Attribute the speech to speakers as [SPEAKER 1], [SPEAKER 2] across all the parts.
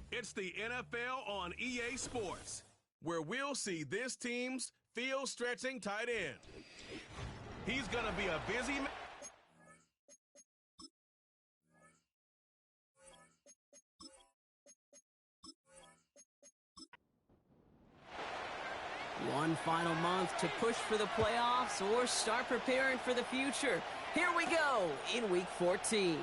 [SPEAKER 1] It's the NFL on EA Sports, where we'll see this team's field-stretching tight end. He's going to be a busy man.
[SPEAKER 2] One final month to push for the playoffs or start preparing for the future. Here we go in Week 14.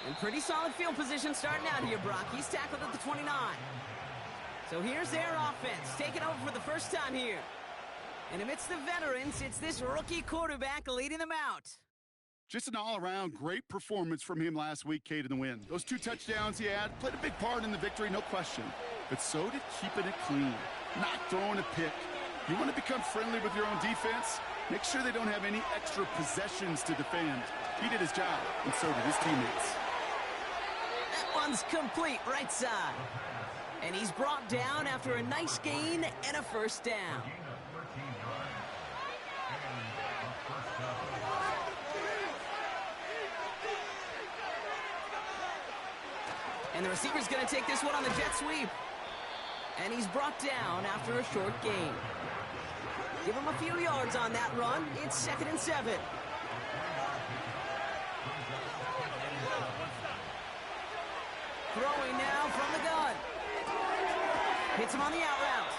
[SPEAKER 2] In pretty solid field position starting out here, Brock. He's tackled at the 29. So here's their offense, taking over for the first time here. And amidst the veterans, it's this rookie quarterback leading them out.
[SPEAKER 3] Just an all-around great performance from him last week, Kate, in the win. Those 2 touchdowns he had played a big part in the victory, no question. But so did keeping it clean, not throwing a pick. You want to become friendly with your own defense? Make sure they don't have any extra possessions to defend. He did his job, and so did his teammates.
[SPEAKER 2] That one's complete right side. And he's brought down after a nice gain and a first down. And the receiver's going to take this one on the jet sweep. And he's brought down after a short gain. Give him a few yards on that run. It's 2nd and 7. Throwing now from the gun. Hits him on the out route.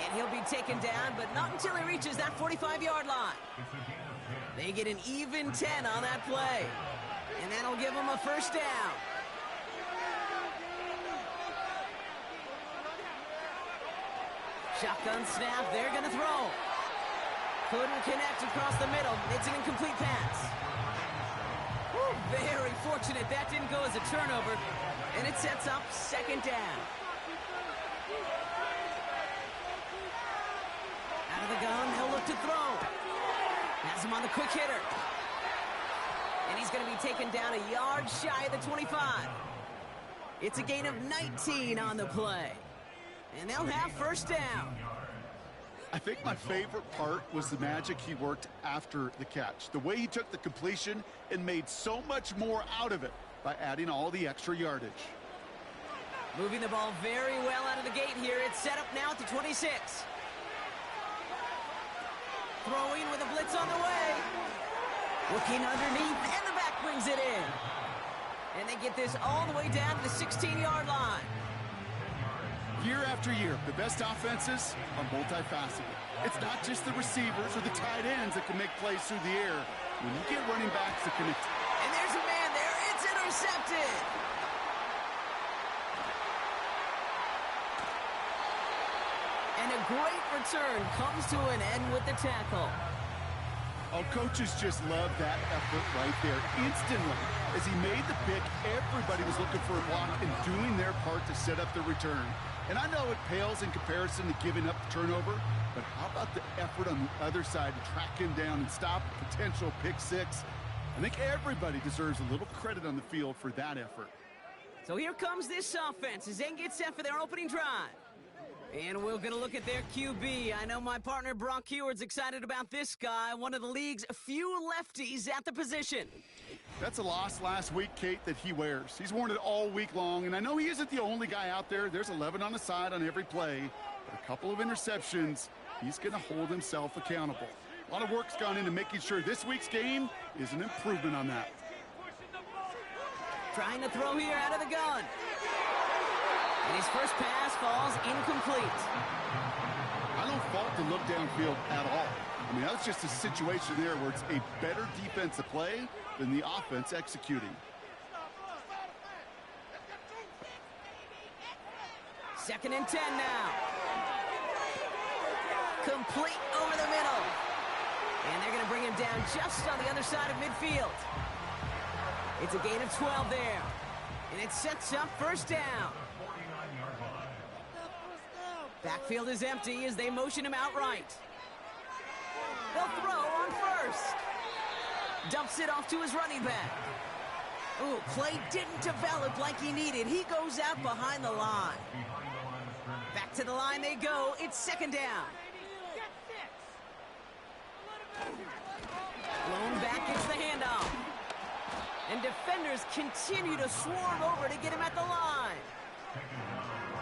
[SPEAKER 2] And he'll be taken down, but not until he reaches that 45-yard line. They get an even 10 on that play. And that'll give him a first down. Shotgun snap, they're going to throw. Couldn't connect across the middle. It's an incomplete pass. Woo, very fortunate that didn't go as a turnover. And it sets up 2nd down. Out of the gun, he'll look to throw. Has him on the quick hitter. And he's going to be taken down a yard shy of the 25. It's a gain of 19 on the play. And they'll have first down.
[SPEAKER 3] I think my favorite part was the magic he worked after the catch. The way he took the completion and made so much more out of it by adding all the extra yardage.
[SPEAKER 2] Moving the ball very well out of the gate here. It's set up now at the 26. Throwing with a blitz on the way. Looking underneath, and the back brings it in. And they get this all the way down to the 16-yard line.
[SPEAKER 3] Year after year, the best offenses are multifaceted. It's not just the receivers or the tight ends that can make plays through the air. When you get running backs that can...
[SPEAKER 2] And there's a man there. It's intercepted. And a great return comes to an end with the tackle.
[SPEAKER 3] Oh, coaches just love that effort right there. Instantly, as he made the pick, everybody was looking for a block and doing their part to set up the return. And I know it pales in comparison to giving up the turnover, but how about the effort on the other side to track him down and stop a potential pick six? I think everybody deserves a little credit on the field for that effort.
[SPEAKER 2] So here comes this offense as they get set for their opening drive. And we're going to look at their QB. I know my partner Brock Heward's excited about this guy, one of the league's few lefties at the position.
[SPEAKER 3] That's a loss last week, Kate, that he wears. He's worn it all week long, and I know he isn't the only guy out there. There's 11 on the side on every play. But a couple of interceptions, he's going to hold himself accountable. A lot of work's gone into making sure this week's game is an improvement on that.
[SPEAKER 2] Trying to throw here out of the gun. And his first pass falls incomplete.
[SPEAKER 3] I don't fault the look downfield at all. I mean, that was just a situation there where it's a better defensive play than the offense executing.
[SPEAKER 2] 2nd and 10 now. Complete over the middle. And they're going to bring him down just on the other side of midfield. It's a gain of 12 there. And it sets up first down. Backfield is empty as they motion him outright. They'll throw on first. Dumps it off to his running back. Ooh, play didn't develop like he needed. He goes out behind the line. Back to the line they go. It's 2nd down. Blown back gets the handoff. And And defenders continue to swarm over to get him at the line.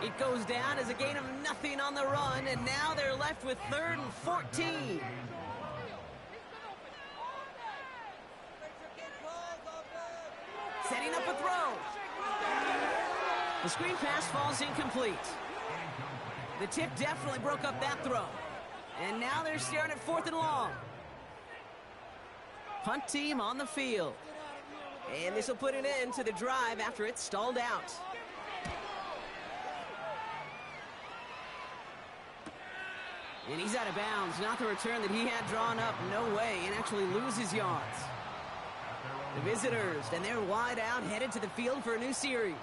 [SPEAKER 2] It goes down as a gain of nothing on the run, and now they're left with 3rd and 14. Setting up a throw. The screen pass falls incomplete. The tip definitely broke up that throw. And now they're staring at 4th and long. Punt team on the field. And this will put an end to the drive after it stalled out. And he's out of bounds. Not the return that he had drawn up. No way. And actually loses yards. The visitors, and they're wide out, headed to the field for a new series.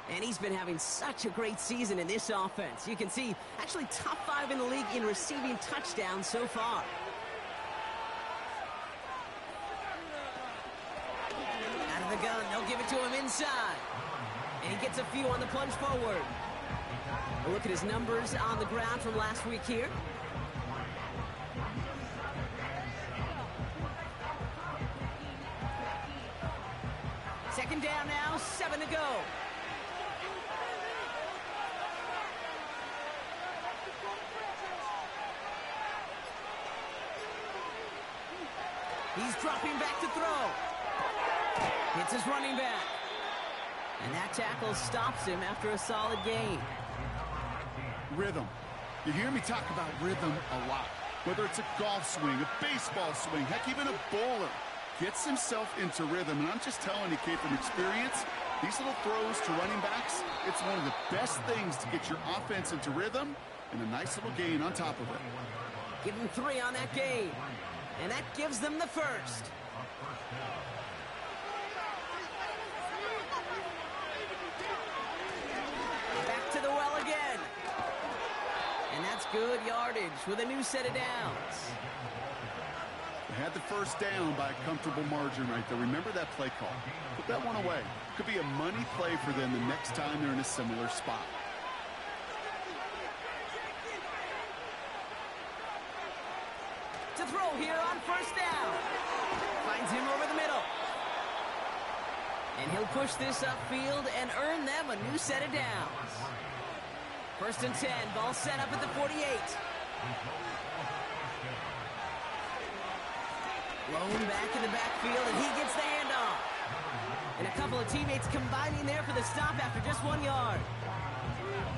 [SPEAKER 2] And he's been having such a great season in this offense. You can see, actually top 5 in the league in receiving touchdowns so far. Out of the gun, they'll give it to him inside. And he gets a few on the plunge forward. A look at his numbers on the ground from last week here. Second down now, 7 to go. He's dropping back to throw. Hits his running back. And that tackle stops him after a solid gain.
[SPEAKER 3] Rhythm. You hear me talk about rhythm a lot. Whether it's a golf swing, a baseball swing, heck, even a bowler. Gets himself into rhythm, and I'm just telling you, Kate, from experience, these little throws to running backs, it's one of the best things to get your offense into rhythm, and a nice little gain on top of it.
[SPEAKER 2] Give him 3 on that gain, and that gives them the first. Back to the well again. And that's good yardage with a new set of downs.
[SPEAKER 3] They had the first down by a comfortable margin right there. Remember that play call. Put that one away. Could be a money play for them the next time they're in a similar spot.
[SPEAKER 2] To throw here on first down. Finds him over the middle. And he'll push this upfield and earn them a new set of downs. 1st and 10, ball set up at the 48. Blown back in the backfield, and he gets the handoff. And a couple of teammates combining there for the stop after just 1 yard.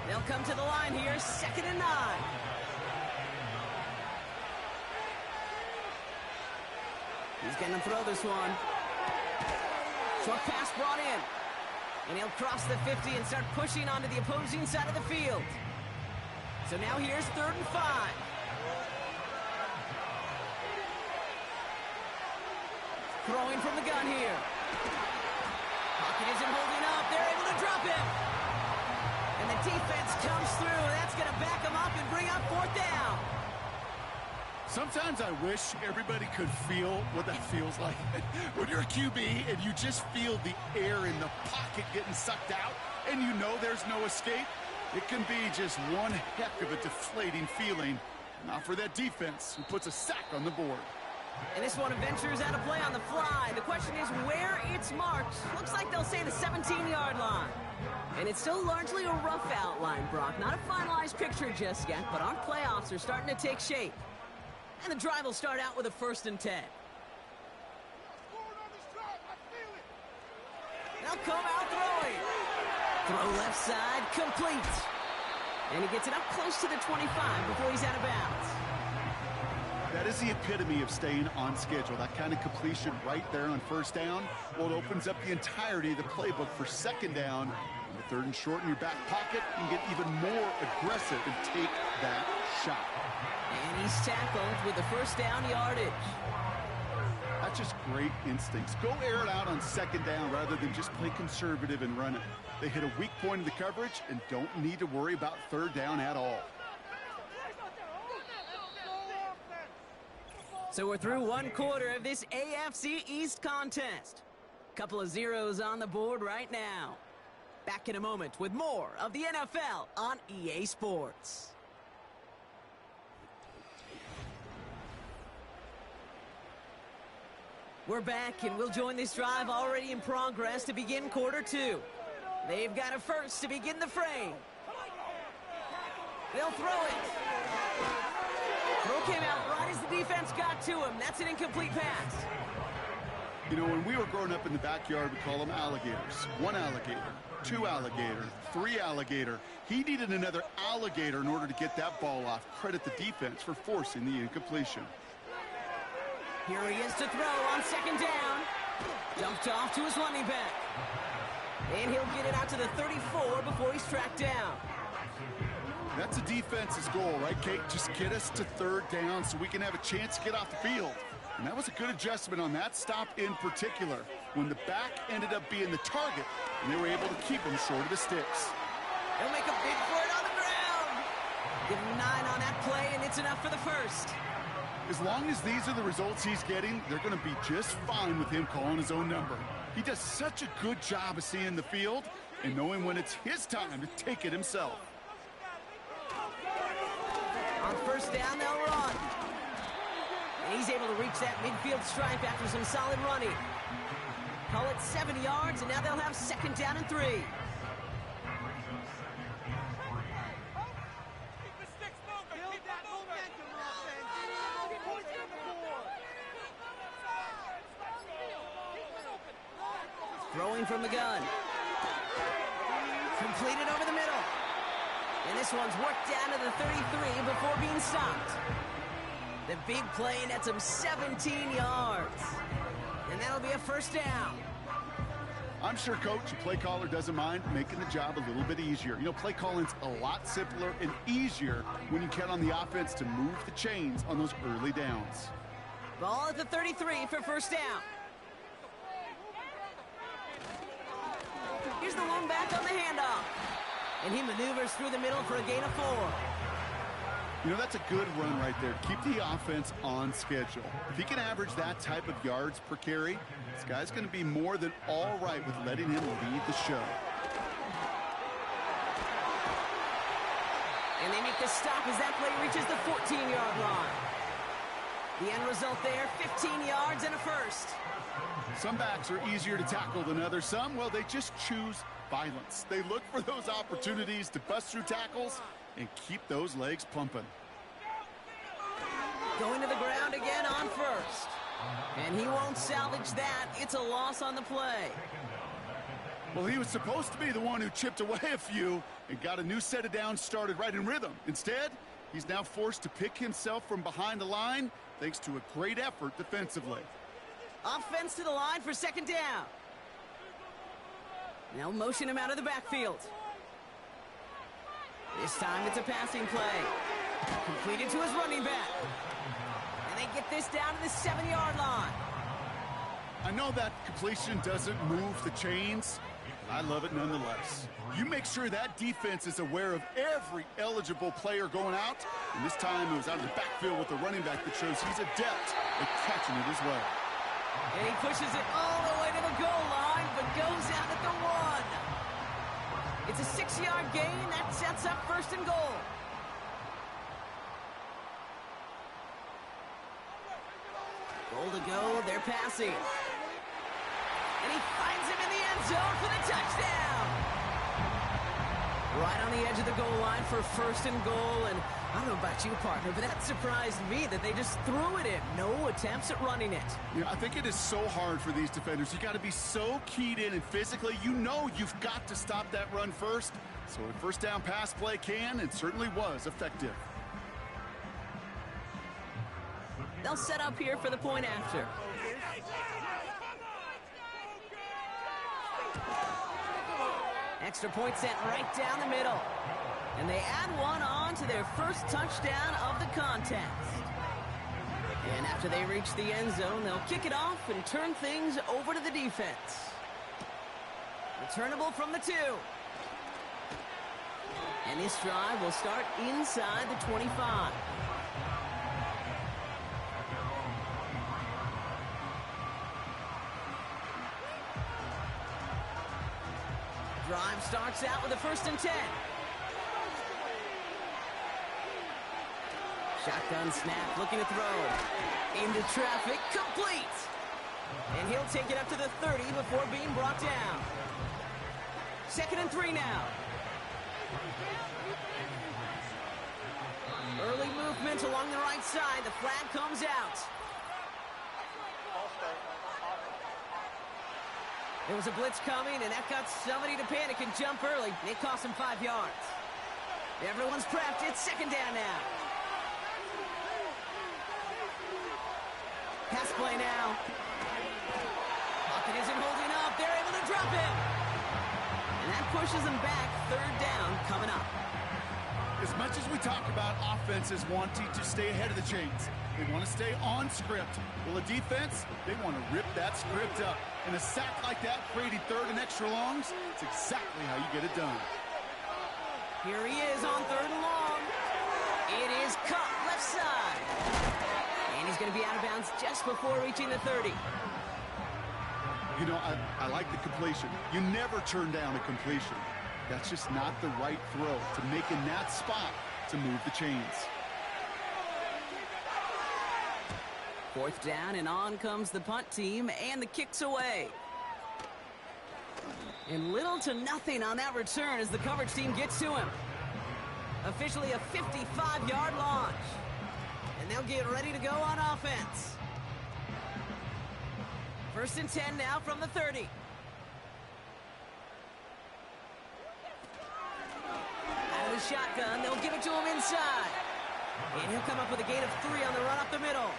[SPEAKER 2] They'll come to the line here, 2nd and 9. He's going to throw this one. Short pass brought in. And he'll cross the 50 and start pushing onto the opposing side of the field. So now here's 3rd and 5. Throwing from the gun here. Pocket isn't holding up. They're able to drop him. And the defense comes through. That's going to back him up and bring up 4th down.
[SPEAKER 3] Sometimes I wish everybody could feel what that feels like. When you're a QB and you just feel the air in the pocket getting sucked out and you know there's no escape, it can be just one heck of a deflating feeling. Not for that defense who puts a sack on the board.
[SPEAKER 2] And this one ventures out of play on the fly. The question is where it's marked. Looks like they'll say the 17-yard line. And it's still largely a rough outline, Brock. Not a finalized picture just yet, but our playoffs are starting to take shape. And the drive will start out with a 1st and 10. They'll come out throwing. Throw left side, complete. And he gets it up close to the 25 before he's out of bounds.
[SPEAKER 3] That is the epitome of staying on schedule. That kind of completion right there on 1st down. Well, it opens up the entirety of the playbook for 2nd down. On the 3rd and short in your back pocket, you can get even more aggressive and take that shot.
[SPEAKER 2] And he's tackled with the 1st down yardage.
[SPEAKER 3] That's just great instincts. Go air it out on 2nd down rather than just play conservative and run it. They hit a weak point in the coverage and don't need to worry about 3rd down at all.
[SPEAKER 2] So we're through 1 quarter of this AFC East contest. Couple of zeros on the board right now. Back in a moment with more of the NFL on EA Sports. We're back, and we'll join this drive already in progress to begin quarter two. They've got a first to begin the frame. They'll throw it. Throw came out right as the defense got to him. That's an incomplete pass.
[SPEAKER 3] You know, when we were growing up in the backyard, we call them alligators. 1 alligator, 2 alligator, 3 alligator. He needed another alligator in order to get that ball off. Credit the defense for forcing the incompletion.
[SPEAKER 2] Here he is to throw on second down. Dumped off to his running back. And he'll get it out to the 34 before he's tracked down.
[SPEAKER 3] That's a defense's goal, right, Kate? Just get us to third down so we can have a chance to get off the field. And that was a good adjustment on that stop in particular, when the back ended up being the target, and they were able to keep him short of the sticks.
[SPEAKER 2] He'll make a big for it on the ground. Give him 9 on that play, and it's enough for the first.
[SPEAKER 3] As long as these are the results he's getting, they're going to be just fine with him calling his own number. He does such a good job of seeing the field and knowing when it's his time to take it himself.
[SPEAKER 2] On first down, they'll run. And he's able to reach that midfield stripe after some solid running. Call it 70 yards, and now they'll have second down and 3. Throwing from the gun. Completed over the middle. And this one's worked down to the 33 before being stopped. The big play nets him 17 yards. And that'll be a first down.
[SPEAKER 3] I'm sure, Coach, the play caller doesn't mind making the job a little bit easier. You know, play calling's a lot simpler and easier when you count on the offense to move the chains on those early downs.
[SPEAKER 2] Ball at the 33 for first down. Here's the one back on the handoff. And he maneuvers through the middle for a gain of 4.
[SPEAKER 3] You know, that's a good run right there. Keep the offense on schedule. If he can average that type of yards per carry, this guy's going to be more than all right with letting him lead the show.
[SPEAKER 2] And they make the stop as that play reaches the 14-yard line. The end result there, 15 yards and a first.
[SPEAKER 3] Some backs are easier to tackle than others. Some, well, they just choose violence. They look for those opportunities to bust through tackles and keep those legs pumping.
[SPEAKER 2] Going to the ground again on first. And he won't salvage that. It's a loss on the play.
[SPEAKER 3] Well, he was supposed to be the one who chipped away a few and got a new set of downs started right in rhythm. Instead, he's now forced to pick himself from behind the line thanks to a great effort defensively.
[SPEAKER 2] Offense to the line for second down. They'll motion him out of the backfield. This time it's a passing play. Completed to his running back. And they get this down to the 7-yard line.
[SPEAKER 3] I know that completion doesn't move the chains, but I love it nonetheless. You make sure that defense is aware of every eligible player going out. And this time it was out of the backfield with the running back that shows he's adept at catching it as well.
[SPEAKER 2] And he pushes it all the way to the goal line, but goes out at the 1. It's a 6-yard gain. That sets up first and goal. Goal to go. They're passing. And he finds him in the end zone for the touchdown. Right on the edge of the goal line for first and goal. And I don't know about you, partner, but that surprised me that they just threw it in. No attempts at running it.
[SPEAKER 3] Yeah, I think it is so hard for these defenders. You got to be so keyed in, and physically, you know you've got to stop that run first. So a first down pass play can and certainly was effective.
[SPEAKER 2] They'll set up here for the point after. Extra point sent right down the middle. And they add one on to their first touchdown of the contest. And after they reach the end zone, they'll kick it off and turn things over to the defense. Returnable from the 2. And this drive will start inside the 25. Drive starts out with a 1st and 10. Shotgun snap, looking to throw. Into traffic, complete. And he'll take it up to the 30 before being brought down. 2nd and 3 now. Early movement along the right side. The flag comes out. There was a blitz coming, and that got somebody to panic and jump early. It cost him 5 yards. Everyone's prepped. It's 2nd down now. Pass play now. Pocket isn't holding up. They're able to drop him. And that pushes them back. 3rd down coming up.
[SPEAKER 3] As much as we talk about offenses wanting to stay ahead of the chains, they want to stay on script. Well, a defense, they want to rip that script up. And a sack like that, creating 3rd and extra longs, it's exactly how you get it done.
[SPEAKER 2] Here he is on 3rd and long. It is cut left side. And he's going to be out of bounds just before reaching the 30.
[SPEAKER 3] You know, I like the completion. You never turn down a completion. That's just not the right throw to make in that spot to move the chains.
[SPEAKER 2] 4th down, and on comes the punt team, and the kick's away. And little to nothing on that return as the coverage team gets to him. Officially a 55-yard launch. And they'll get ready to go on offense. 1st and 10 now from the 30. Out of the shotgun, they'll give it to him inside. And he'll come up with a gain of 3 on the run up the middle.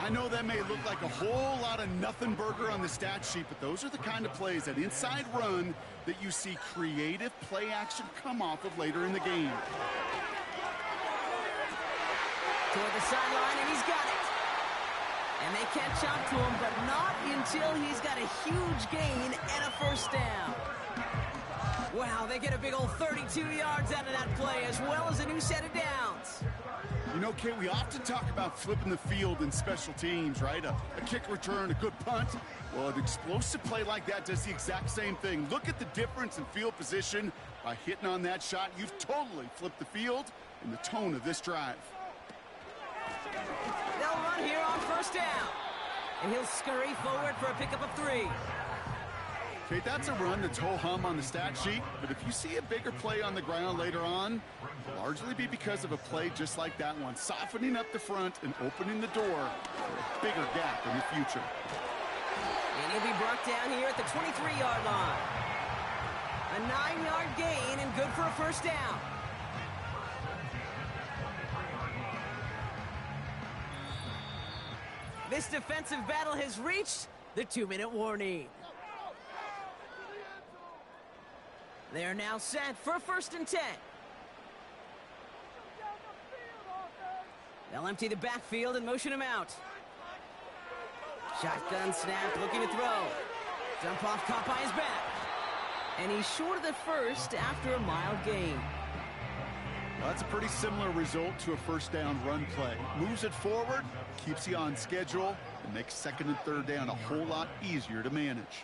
[SPEAKER 3] I know that may look like a whole lot of nothing burger on the stat sheet, but those are the kind of plays, that inside run, that you see creative play action come off of later in the game.
[SPEAKER 2] Toward the sideline, and he's got it. And they catch up to him, but not until he's got a huge gain and a 1st down. Wow, they get a big old 32 yards out of that play, as well as a new set of downs.
[SPEAKER 3] You know, Kate, we often talk about flipping the field in special teams, right? A kick return, a good punt. Well, an explosive play like that does the exact same thing. Look at the difference in field position. By hitting on that shot, you've totally flipped the field and the tone of this drive.
[SPEAKER 2] They'll run here on 1st down. And he'll scurry forward for a pickup of 3.
[SPEAKER 3] Okay, that's a run that's ho-hum on the stat sheet, but if you see a bigger play on the ground later on, it'll largely be because of a play just like that one, softening up the front and opening the door for a bigger gap in the future.
[SPEAKER 2] And he'll be brought down here at the 23-yard line. A 9-yard gain and good for a 1st down. This defensive battle has reached the 2-minute warning. They're now set for a 1st and 10. They'll empty the backfield and motion him out. Shotgun snap, looking to throw. Jump off, caught by his back. And he's short of the 1st after a mild gain.
[SPEAKER 3] Well, that's a pretty similar result to a 1st down run play. Moves it forward, keeps you on schedule, and makes 2nd and 3rd down a whole lot easier to manage.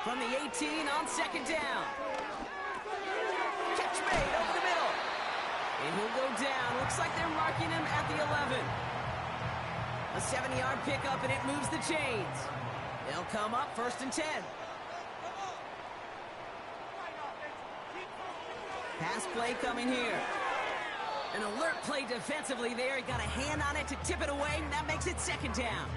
[SPEAKER 2] From the 18 on 2nd down. Catch made over the middle. And he'll go down. Looks like they're marking him at the 11. A 7-yard pickup, and it moves the chains. They'll come up 1st and 10. Pass play coming here. An alert play defensively there. He got a hand on it to tip it away, and that makes it 2nd down.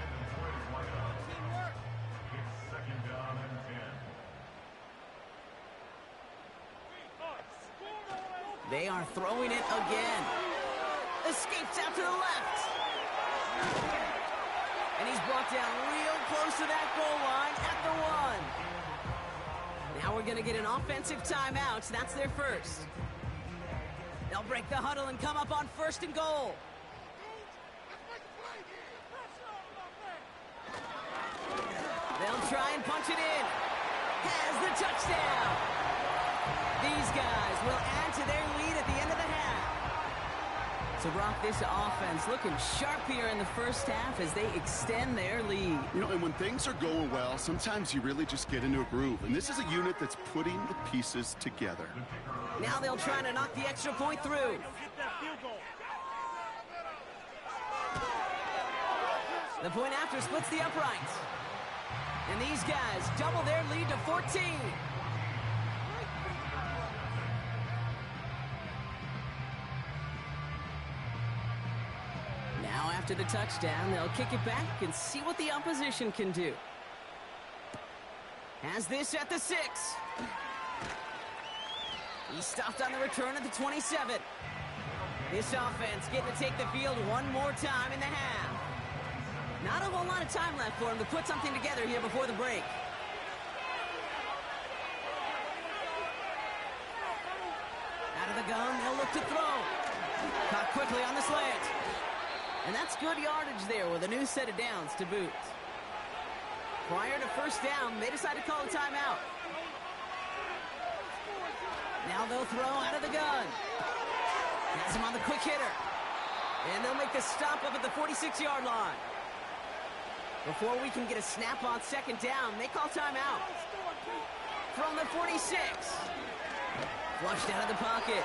[SPEAKER 2] They are throwing it again. Escapes out to the left. And he's brought down real close to that goal line at the 1. Now we're going to get an offensive timeout. That's their 1st. They'll break the huddle and come up on 1st and goal. They'll try and punch it in. Has the touchdown. These guys will add to their lead at the end of the half. So, Brock, this offense looking sharp here in the 1st half as they extend their lead.
[SPEAKER 3] You know, and when things are going well, sometimes you really just get into a groove. And this is a unit that's putting the pieces together.
[SPEAKER 2] Now they'll try to knock the extra point through. The point after splits the uprights. And these guys double their lead to 14. Now after the touchdown, they'll kick it back and see what the opposition can do. Has this at the 6. He stopped on the return at the 27. This offense getting to take the field one more time in the half. Not a whole lot of time left for him to put something together here before the break. Out of the gun, they'll look to throw. Caught quickly on the slant. And that's good yardage there with a new set of downs to boot. Prior to first down, they decide to call a timeout. Now they'll throw out of the gun. Has him on the quick hitter. And they'll make the stop up at the 46-yard line. Before we can get a snap on second down, they call timeout. From the 46. Flushed out of the pocket.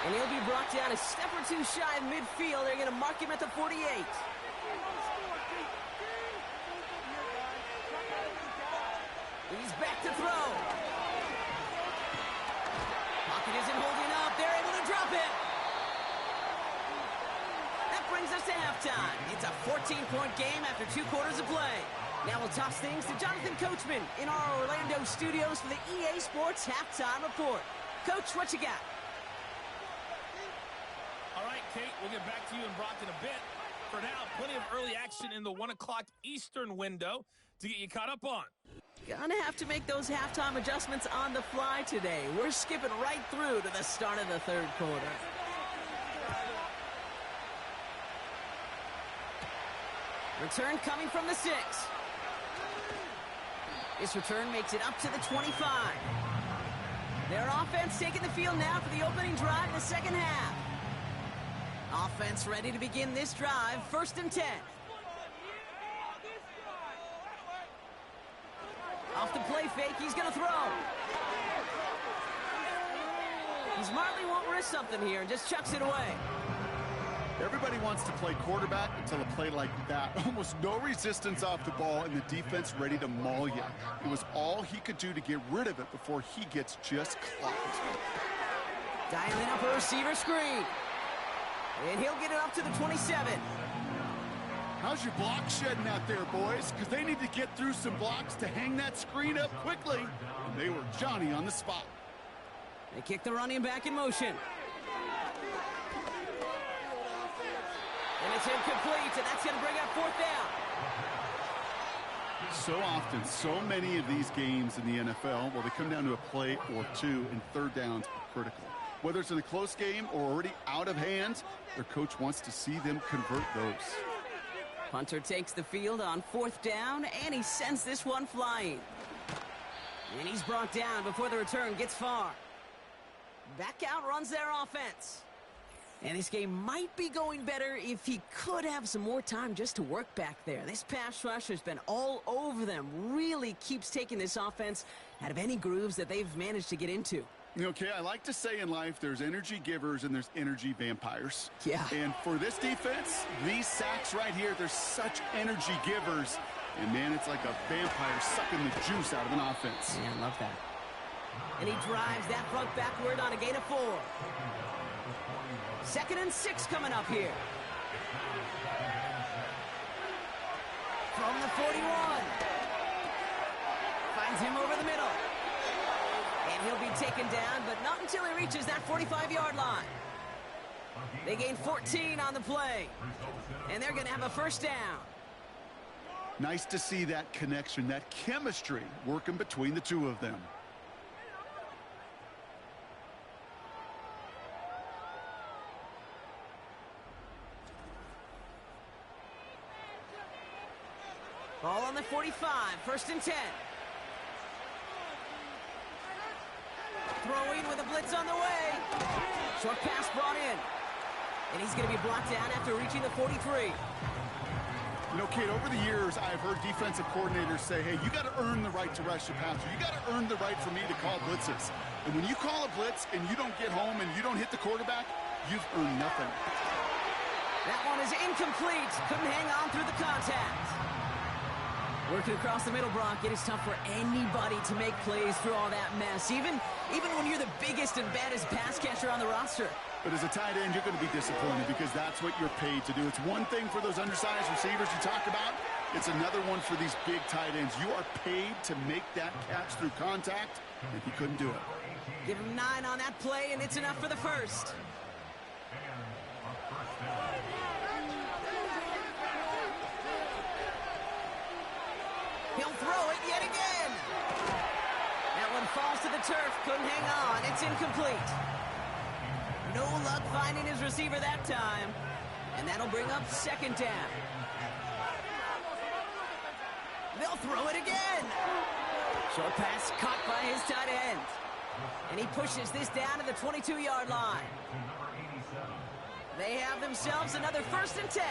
[SPEAKER 2] And he'll be brought down a step or two shy of midfield. They're going to mark him at the 48. He's back to throw. Pocket isn't holding up. They're able to drop it. That brings us to halftime. It's a 14-point game after 2 quarters of play. Now we'll toss things to Jonathan Coachman in our Orlando studios for the EA Sports Halftime Report. Coach, what you got?
[SPEAKER 4] All right, Kate, we'll get back to you and Brock in a bit. For now, plenty of early action in the 1 o'clock Eastern window to get you caught up on.
[SPEAKER 2] Gonna have to make those halftime adjustments on the fly today. We're skipping right through to the start of the third quarter. Return coming from the 6. This return makes it up to the 25. Their offense taking the field now for the opening drive in the second half. Offense ready to begin this drive, 1st and 10. Off the play fake, he's going to throw. He smartly won't risk something here and just chucks it away.
[SPEAKER 3] Everybody wants to play quarterback until a play like that. Almost no resistance off the ball and the defense ready to maul you. It was all he could do to get rid of it before he gets just clocked.
[SPEAKER 2] Dialing up a receiver screen. And he'll get it up to the 27.
[SPEAKER 3] How's your block shedding out there, boys? Because they need to get through some blocks to hang that screen up quickly. And they were Johnny on the spot.
[SPEAKER 2] They kick the running back in motion. And it's incomplete, and that's going to bring up 4th down.
[SPEAKER 3] So often, so many of these games in the NFL, well, they come down to a play or two, and 3rd downs are critical. Whether it's in a close game or already out of hand, their coach wants to see them convert those.
[SPEAKER 2] Punter takes the field on 4th down, and he sends this one flying. And he's brought down before the return gets far. Back out runs their offense. And this game might be going better if he could have some more time just to work back there. This pass rush has been all over them. Really keeps taking this offense out of any grooves that they've managed to get into.
[SPEAKER 3] Okay, I like to say in life there's energy givers and there's energy vampires.
[SPEAKER 2] Yeah.
[SPEAKER 3] And for this defense, these sacks right here, they're such energy givers. And, man, it's like a vampire sucking the juice out of an offense.
[SPEAKER 2] Yeah, I love that. And he drives that front backward on a gain of 4. 2nd and 6 coming up here. From the 41. Finds him over the middle. And he'll be taken down, but not until he reaches that 45-yard line. They gain 14 on the play. And they're going to have a 1st down.
[SPEAKER 3] Nice to see that connection, that chemistry working between the two of them.
[SPEAKER 2] Ball on the 45, 1st and 10. Throwing with a blitz on the way. Short pass brought in. And he's going to be brought down after reaching the 43.
[SPEAKER 3] You know, Kate, over the years, I've heard defensive coordinators say, hey, you got to earn the right to rush the passer. You got to earn the right for me to call blitzes. And when you call a blitz and you don't get home and you don't hit the quarterback, you've earned nothing.
[SPEAKER 2] That one is incomplete. Couldn't hang on through the contact. Working across the middle, Brock, it is tough for anybody to make plays through all that mess, even when you're the biggest and baddest pass catcher on the roster.
[SPEAKER 3] But as a tight end, you're going to be disappointed because that's what you're paid to do. It's one thing for those undersized receivers you talk about. It's another one for these big tight ends. You are paid to make that catch through contact, and he couldn't do it.
[SPEAKER 2] Give him 9 on that play, and it's enough for the first. He'll throw it yet again. That one falls to the turf. Couldn't hang on. It's incomplete. No luck finding his receiver that time. And that'll bring up second down. They'll throw it again. Short pass caught by his tight end. And he pushes this down to the 22-yard line. They have themselves another 1st and 10.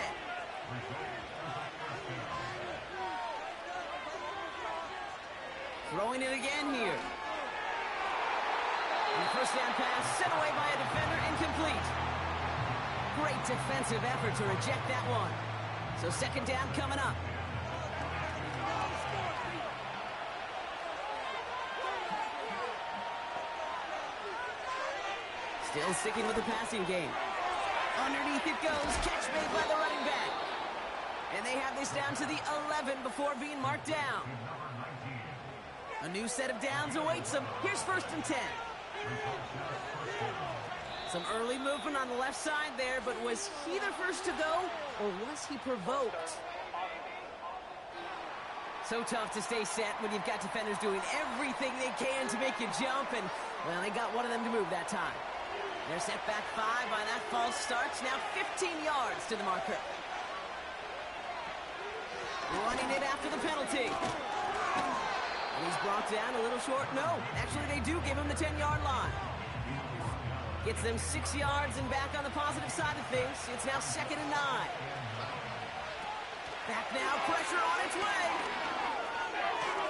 [SPEAKER 2] Throwing it again here. And the first down pass sent away by a defender, incomplete. Great defensive effort to reject that one. So second down coming up. Still sticking with the passing game. Underneath it goes. Catch made by the running back. And they have this down to the 11 before being marked down. A new set of downs awaits them. Here's 1st and 10. Some early movement on the left side there, but was he the first to go, or was he provoked? So tough to stay set when you've got defenders doing everything they can to make you jump, and, well, they got one of them to move that time. They're set back 5 by that false start. Now 15 yards to the marker. Running it after the penalty. And he's brought down a little short. No, actually they do give him the 10-yard line. Gets them 6 yards and back on the positive side of things. It's now 2nd and 9. Back now, pressure on its way.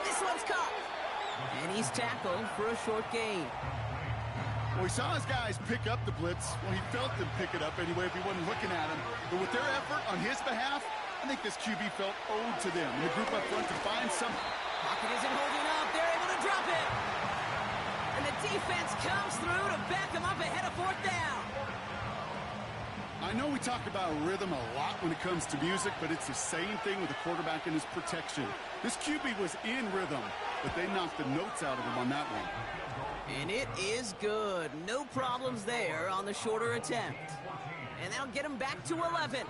[SPEAKER 2] This one's caught. And he's tackled for a short gain.
[SPEAKER 3] Well, he saw his guys pick up the blitz. Well, he felt them pick it up anyway if he wasn't looking at him. But with their effort on his behalf, I think this QB felt owed to them. And the group up front to find some...
[SPEAKER 2] Pocket isn't holding up. They're able to drop it. And the defense comes through to back him up ahead of 4th down.
[SPEAKER 3] I know we talk about rhythm a lot when it comes to music, but it's the same thing with the quarterback and his protection. This QB was in rhythm, but they knocked the notes out of him on that one.
[SPEAKER 2] And it is good. No problems there on the shorter attempt. And that'll get him back to 11.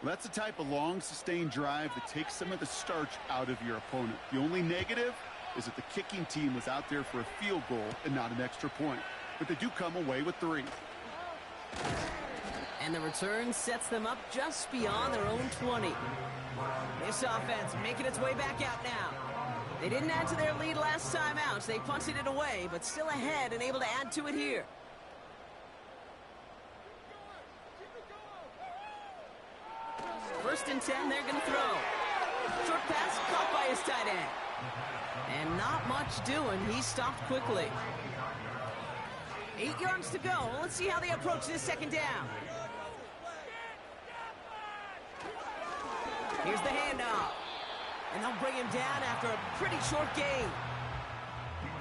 [SPEAKER 3] That's the type of long, sustained drive that takes some of the starch out of your opponent. The only negative is that the kicking team was out there for a field goal and not an extra point. But they do come away with 3.
[SPEAKER 2] And the return sets them up just beyond their own 20. This offense making its way back out now. They didn't add to their lead last time out. They punted it away, but still ahead and able to add to it here. First and 10, they're going to throw. Short pass caught by his tight end. And not much doing. He stopped quickly. 8 yards to go. Let's see how they approach this second down. Here's the handoff. And they'll bring him down after a pretty short gain.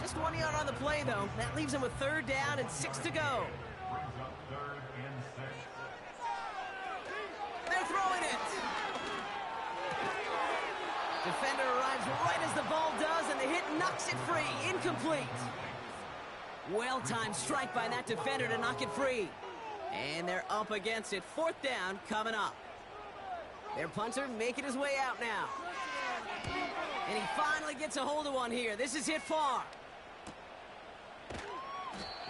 [SPEAKER 2] Just 1 yard on the play, though. That leaves him with 3rd down and 6 to go. They're throwing it. Defender arrives right as the ball does, and the hit knocks it free. Incomplete. Well-timed strike by that defender to knock it free. And they're up against it. 4th down coming up. Their punter making his way out now. And he finally gets a hold of one here. This is hit far.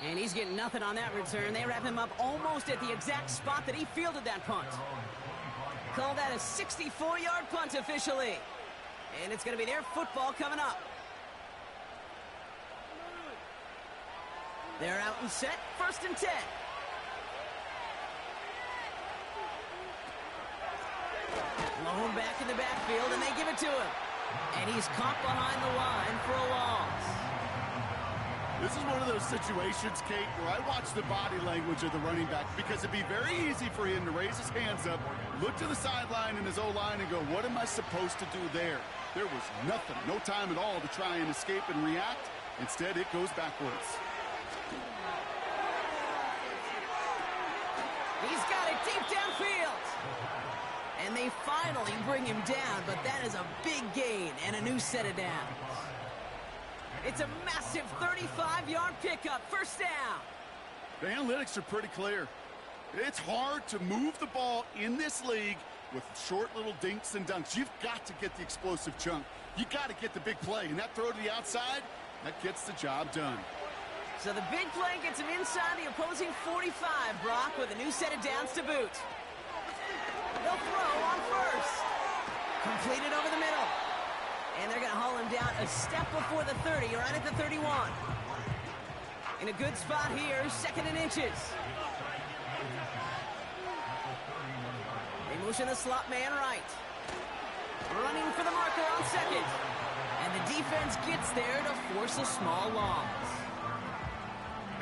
[SPEAKER 2] And he's getting nothing on that return. They wrap him up almost at the exact spot that he fielded that punt. Call that a 64-yard punt officially. And it's going to be their football coming up. They're out and set. 1st and 10. Blown back in the backfield, and they give it to him. And he's caught behind the line for a loss.
[SPEAKER 3] This is one of those situations, Kate, where I watch the body language of the running back because it'd be very easy for him to raise his hands up, Look to the sideline in his O-line and go, what am I supposed to do there? There was nothing, no time at all to try and escape and react. Instead, it goes backwards.
[SPEAKER 2] He's got it deep downfield. And they finally bring him down, but that is a big gain and a new set of downs. It's a massive 35-yard pickup, first down.
[SPEAKER 3] The analytics are pretty clear. It's hard to move the ball in this league with short little dinks and dunks. You've got to get the explosive chunk. You got to get the big play, and that throw to the outside, that gets the job done.
[SPEAKER 2] So the big play gets him inside the opposing 45, Brock, with a new set of downs to boot. They'll throw on first. Completed over the middle. And they're going to haul him down a step before the 30, right at the 31. In a good spot here, second and inches. They motion the slot man right. Running for the marker on second. And the defense gets there to force a small loss.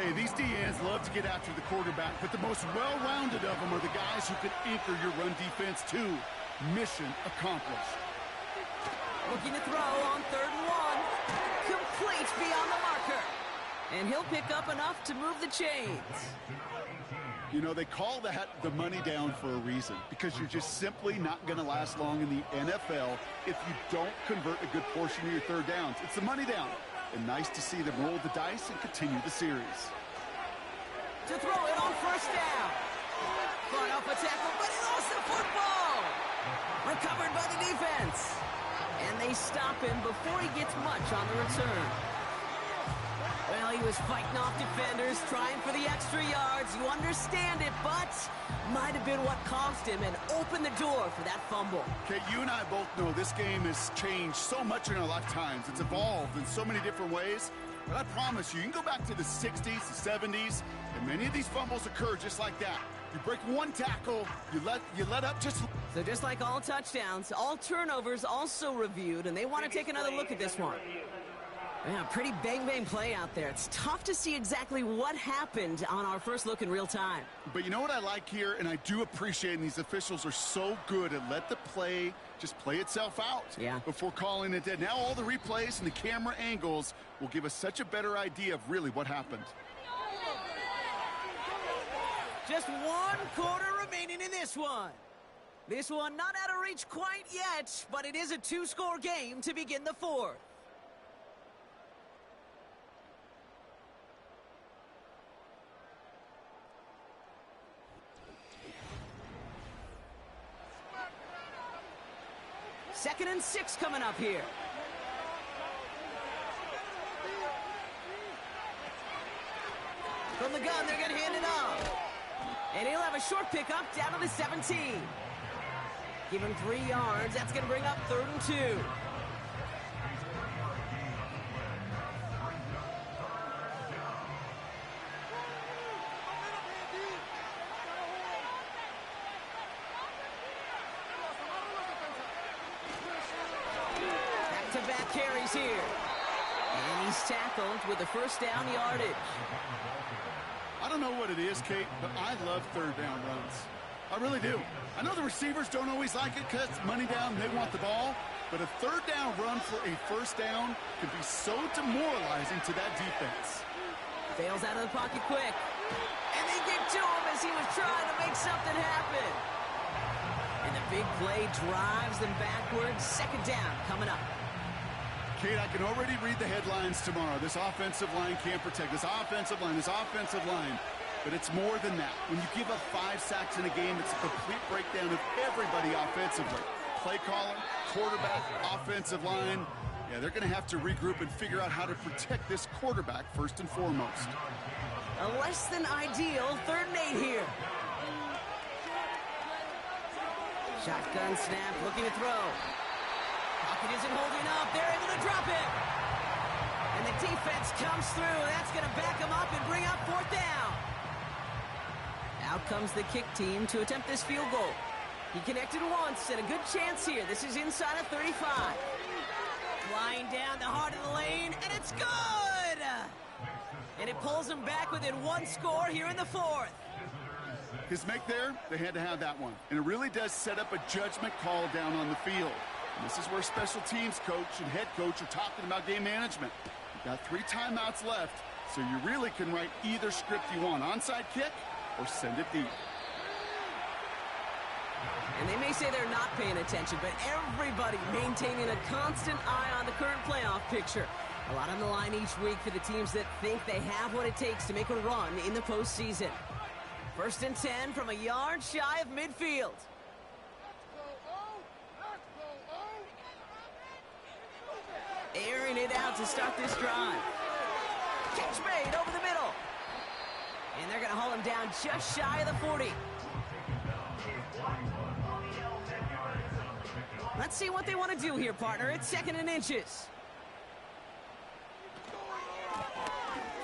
[SPEAKER 3] Hey, these DNs love to get after the quarterback, but the most well-rounded of them are the guys who can anchor your run defense too. Mission accomplished.
[SPEAKER 2] Looking to throw on 3rd and 1. Complete beyond the marker. And he'll pick up enough to move the chains.
[SPEAKER 3] You know, they call that the money down for a reason, because you're just simply not going to last long in the NFL if you don't convert a good portion of your third downs. It's the money down. And nice to see them roll the dice and continue the series.
[SPEAKER 2] To throw it on first down. Fought off a tackle, but he lost the football. Recovered by the defense. And they stop him before he gets much on the return. Well, he was fighting off defenders, trying for the extra yards. You understand it, but might have been what cost him and opened the door for that fumble.
[SPEAKER 3] Okay, you and I both know this game has changed so much in our lifetimes. It's evolved in so many different ways. But I promise you, you can go back to the 60s, the 70s, and many of these fumbles occur just like that. You break one tackle, you let up just...
[SPEAKER 2] So just like all touchdowns, all turnovers also reviewed, and they want to take another look at this one. Yeah, pretty bang-bang play out there. It's tough to see exactly what happened on our first look in real time.
[SPEAKER 3] But you know what I like here, and I do appreciate, and these officials are so good at let the play just play itself out before calling it dead. Now all the replays and the camera angles will give us such a better idea of really what happened.
[SPEAKER 2] Just 1 quarter remaining in this one. This one not out of reach quite yet, but it is a 2-score game to begin the 4th. Second and 6 coming up here. From the gun, they're going to hand it off. And he'll have a short pickup down to the 17. Give him 3 yards. That's going to bring up 3rd and 2. Back-to-back carries here. And he's tackled with the first down yardage.
[SPEAKER 3] I don't know what it is, Kate, but I love 3rd down runs. I really do. I know the receivers don't always like it because it's money down, they want the ball, but a 3rd down run for a first down can be so demoralizing to that defense.
[SPEAKER 2] Fails out of the pocket quick. And they get to him as he was trying to make something happen. And the big play drives them backwards. 2nd down coming up.
[SPEAKER 3] Kate, I can already read the headlines tomorrow. This offensive line can't protect. This offensive line, this offensive line. But it's more than that. When you give up 5 sacks in a game, it's a complete breakdown of everybody offensively. Play caller, quarterback, offensive line. Yeah, they're going to have to regroup and figure out how to protect this quarterback first and foremost.
[SPEAKER 2] A less than ideal 3rd and 8 here. Shotgun snap, looking to throw. Pocket isn't holding up. They're able to drop it. And the defense comes through. That's going to back them up and bring up 4th down. Out comes the kick team to attempt this field goal. He connected once and a good chance here. This is inside of 35. Flying down the heart of the lane, and it's good! And it pulls them back within 1 score here in the 4th.
[SPEAKER 3] His make there, they had to have that one. And it really does set up a judgment call down on the field. And this is where special teams coach and head coach are talking about game management. You've got 3 timeouts left, so you really can write either script you want. Onside kick or send it deep.
[SPEAKER 2] And they may say they're not paying attention, but everybody maintaining a constant eye on the current playoff picture. A lot on the line each week for the teams that think they have what it takes to make a run in the postseason. 1st and 10 from a yard shy of midfield. Airing it out to start this drive. Catch made over the middle. And they're going to haul him down just shy of the 40. Let's see what they want to do here, partner. It's 2nd and inches.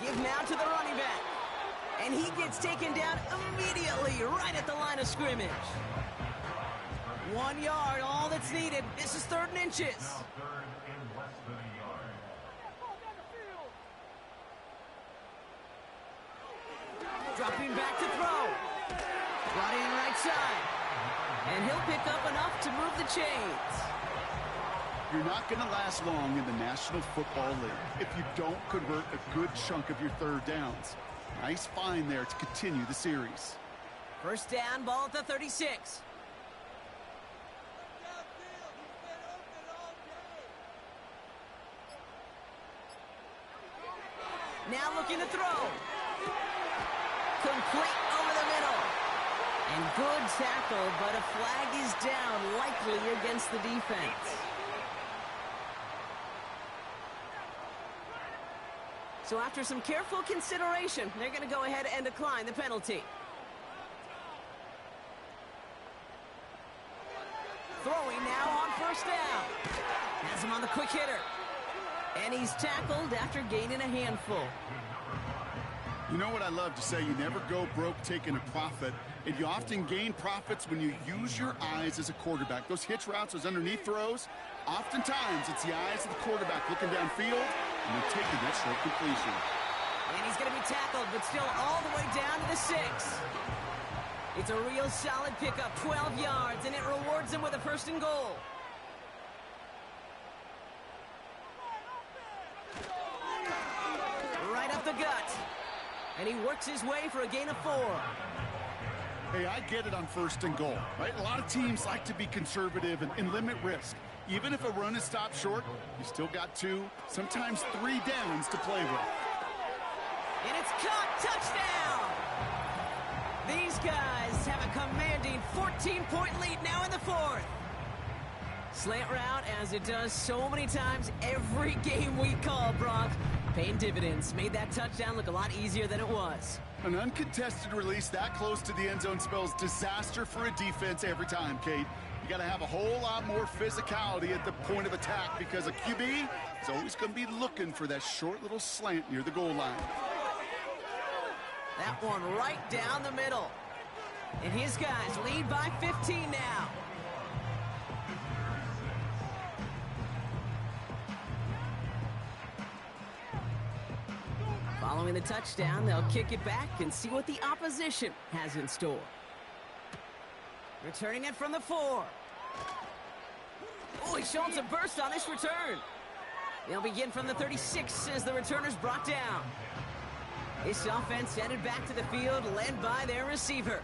[SPEAKER 2] Give now to the running back. And he gets taken down immediately right at the line of scrimmage. 1 yard, all that's needed. This is 3rd and inches. Dropping back to throw. Brought in right side. And he'll pick up enough to move the chains.
[SPEAKER 3] You're not going to last long in the National Football League if you don't convert a good chunk of your 3rd downs. Nice find there to continue the series.
[SPEAKER 2] 1st down, ball at the 36. Now looking to throw. Complete over the middle. And good tackle, but a flag is down, likely against the defense. So after some careful consideration, they're going to go ahead and decline the penalty. Throwing now on 1st down. Has him on the quick hitter. And he's tackled after gaining a handful.
[SPEAKER 3] You know what I love to say? You never go broke taking a profit. And you often gain profits when you use your eyes as a quarterback. Those hitch routes, those underneath throws, oftentimes it's the eyes of the quarterback looking downfield and they're taking that short completion.
[SPEAKER 2] And he's going to be tackled, but still all the way down to the 6. It's a real solid pickup, 12 yards, and it rewards him with a 1st and goal. Right up the gut. And he works his way for a gain of 4.
[SPEAKER 3] Hey, I get it on 1st and goal, right? A lot of teams like to be conservative and limit risk. Even if a run is stopped short, you still got 2, sometimes 3 downs to play with.
[SPEAKER 2] And it's caught, touchdown! These guys have a commanding 14-point lead now in the 4th. Slant route, as it does so many times every game we call, Brock. Paying dividends. Made that touchdown look a lot easier than it was.
[SPEAKER 3] An uncontested release that close to the end zone spells disaster for a defense every time, Kate. You got to have a whole lot more physicality at the point of attack because a QB is always going to be looking for that short little slant near the goal line.
[SPEAKER 2] That one right down the middle. And his guys lead by 15 now. Following the touchdown, they'll kick it back and see what the opposition has in store. Returning it from the 4. Oh, he's showing some burst on this return. They'll begin from the 36 as the returner's brought down. This offense headed back to the field, led by their receiver.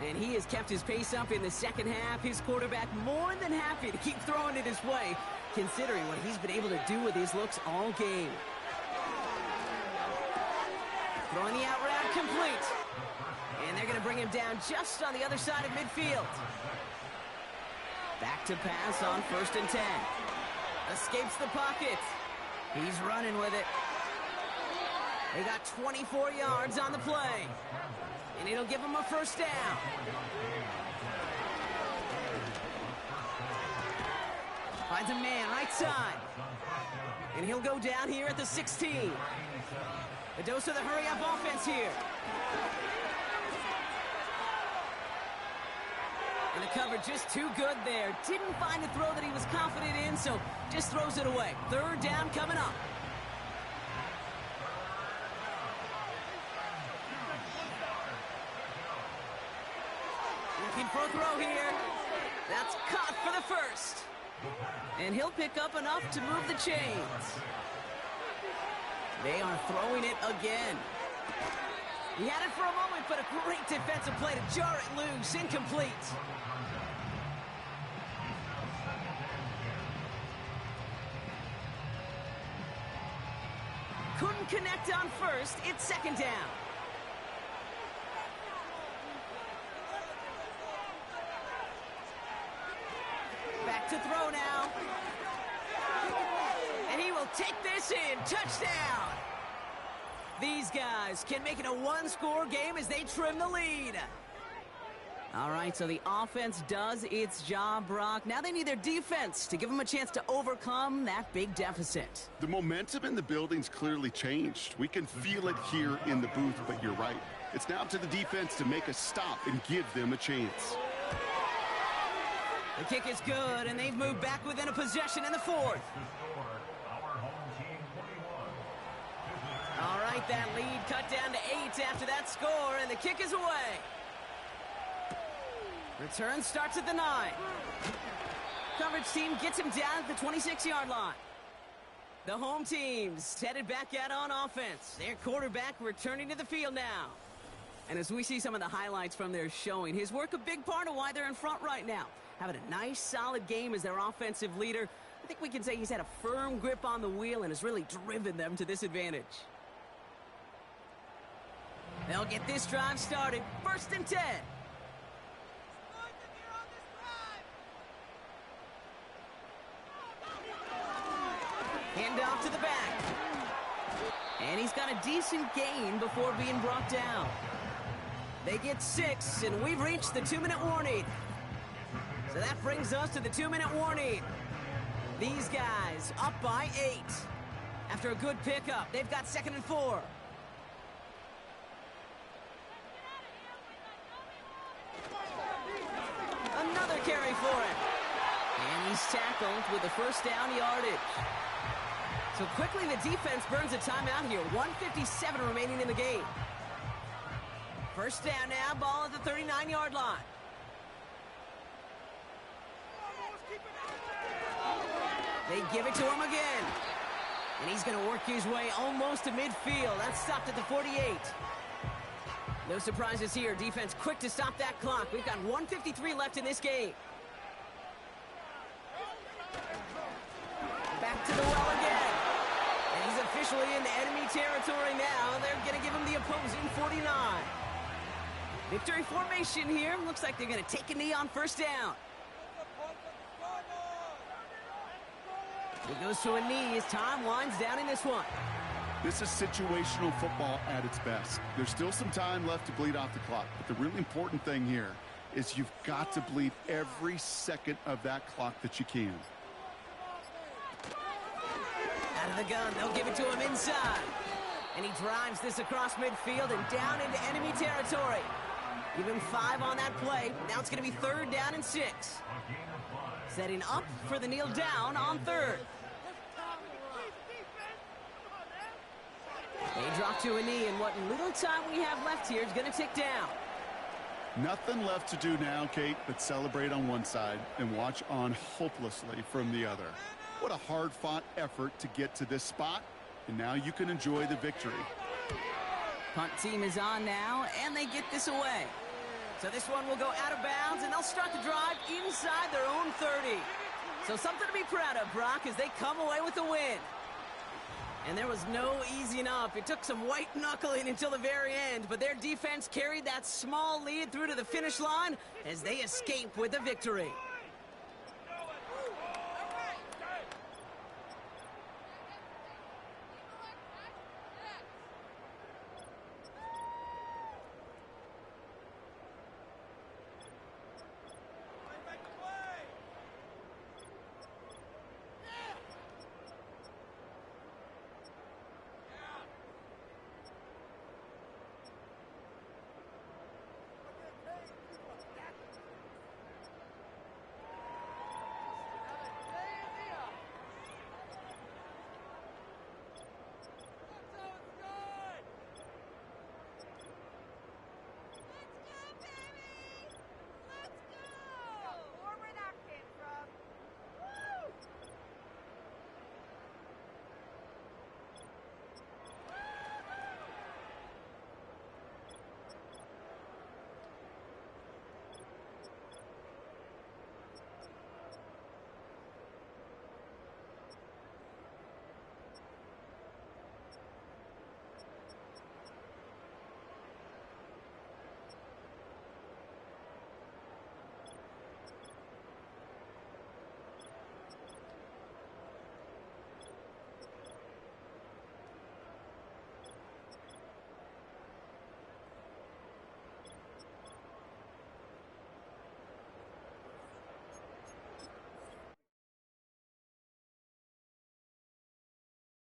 [SPEAKER 2] And he has kept his pace up in the 2nd half. His quarterback more than happy to keep throwing it his way, considering what he's been able to do with his looks all game. Throwing the out route complete. And they're going to bring him down just on the other side of midfield. Back to pass on 1st and 10. Escapes the pocket. He's running with it. They got 24 yards on the play. And it'll give him a 1st down. Finds a man right side. And he'll go down here at the 16. A dose of the hurry-up offense here. And the cover just too good there. Didn't find a throw that he was confident in, so just throws it away. 3rd down coming up. for a throw here. That's caught for the first. And he'll pick up enough to move the chains. They are throwing it again. He had it for a moment, but a great defensive play to jar it loose. Incomplete. Couldn't connect on first. It's second down. Back to throw now. And he will take this in. Touchdown. These guys can make it a one-score game as they trim the lead. All right, so the offense does its job, Brock. Now they need their defense to give them a chance to overcome that big deficit.
[SPEAKER 3] The momentum in the building's clearly changed. We can feel it here in the booth, but you're right. It's now up to the defense to make a stop and give them a chance.
[SPEAKER 2] The kick is good, and they've moved back within a possession in the fourth. All right, that lead cut down to 8 after that score, and the kick is away. Return starts at the 9. Coverage team gets him down at the 26-yard line. The home team's headed back out on offense. Their quarterback returning to the field now. And as we see some of the highlights from their showing, his work a big part of why they're in front right now. Having a nice, solid game as their offensive leader. I think we can say he's had a firm grip on the wheel and has really driven them to this advantage. They'll get this drive started. 1st and 10. Hand off to the back. And he's got a decent gain before being brought down. They get 6, and we've reached the 2-minute warning. So that brings us to the 2-minute warning. These guys up by 8. After a good pickup, they've got 2nd and 4. Another carry for him. And he's tackled with the first down yardage. So quickly the defense burns a timeout here. 1:57 remaining in the game. First down now, ball at the 39-yard line. They give it to him again. And he's going to work his way almost to midfield. That's stopped at the 48. No surprises here. Defense quick to stop that clock. We've got 1:53 left in this game. Back to the well again. And he's officially into enemy territory now. They're going to give him the opposing 49. Victory formation here. Looks like they're going to take a knee on first down. It goes to a knee as time winds down in this one.
[SPEAKER 3] This is situational football at its best. There's still some time left to bleed off the clock, but the really important thing here is you've got to bleed every second of that clock that you can.
[SPEAKER 2] Out of the gun, they'll give it to him inside. And he drives this across midfield and down into enemy territory. Give him 5 on that play. Now it's going to be 3rd down and 6. Setting up for the kneel down on 3rd. They drop to a knee, and what little time we have left here is going to tick down.
[SPEAKER 3] Nothing left to do now, Kate, but celebrate on one side and watch on hopelessly from the other. What a hard-fought effort to get to this spot, and now you can enjoy the victory.
[SPEAKER 2] Punt team is on now, and they get this away. So this one will go out of bounds, and they'll start the drive inside their own 30. So something to be proud of, Brock, as they come away with the win. And there was no easing up. It took some white knuckling until the very end, but their defense carried that small lead through to the finish line as they escape with the victory.